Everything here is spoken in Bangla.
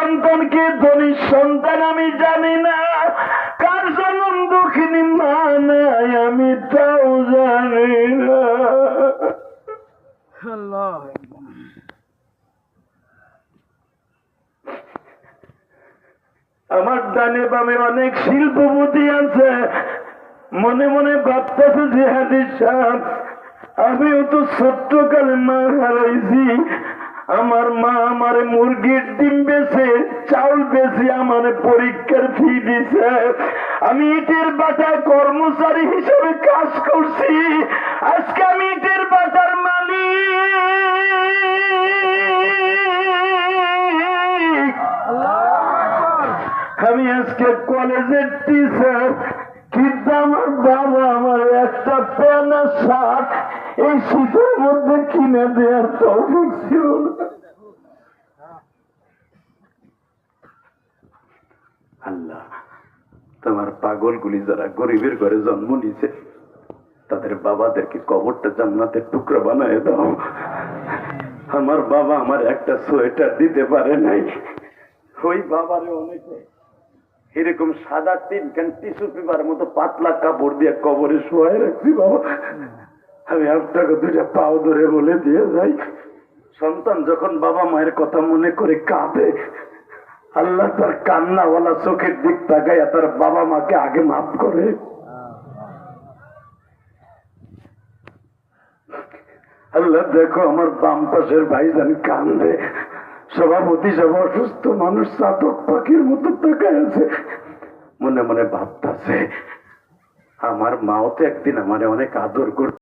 সন্তানকে ধনী সন্তান আমি জানি না, কার জনম দুঃখিনী মা নাই আমি তাও জানি না। আমার ডানে বামে অনেক শিল্পপতি আছে, মনে মনে ভাবতেছে জিহাদি সাহেব আমিও তো ছোট্টকালে মা হারাইছি, আমার মা আমারে মুরগির ডিম বেচে চাউল বেচে আমার পরীক্ষার ফি দিছে, আমি ইটের বাটায় কর্মচারী হিসেবে কাজ করছি, আজকে আমি ইটের বাটার মালিক, আমি আজকে কলেজের টিচার, কিন্তু আমার বাবা আমার একটা প্যান্ট আর শার্ট এই শীতের মধ্যে কিনে দেওয়ার তৌফিক ছিল না। আল্লাহ, তোমার পাগলগুলি যারা গরিবের ঘরে জন্ম নিছে তাদের বাবাদেরকে কবরটা জান্নাতের টুকরা বানায় দাও। আমার বাবা আমার একটা সোয়েটার দিতে পারে নাই, ওই বাবারে অনেকে এরকম সাদা 3 টিস্যু পেপার মতো পাতলা কাপড় দিয়ে কবরে শোয়াই রাখছি। বাবা, আমি আপনাকে 2টা পাও ধরে বলে দিয়ে যাই, সন্তান যখন বাবা মায়ের কথা মনে করে কাঁদে, আল্লাহ তার কান্নাওয়ালা চোখের দিক তাকায় তার বাবা মাকে আগে মাফ করে। আল্লাহ দেখো আমার বাম পাশের ভাইজান কান্দে, সভাপতি সব অসুস্থ মানুষ চাতক পাখির মতো তাকায় আছে, মনে মনে ভাবতেছে আমার মাও তো একদিন আমার অনেক আদর করত।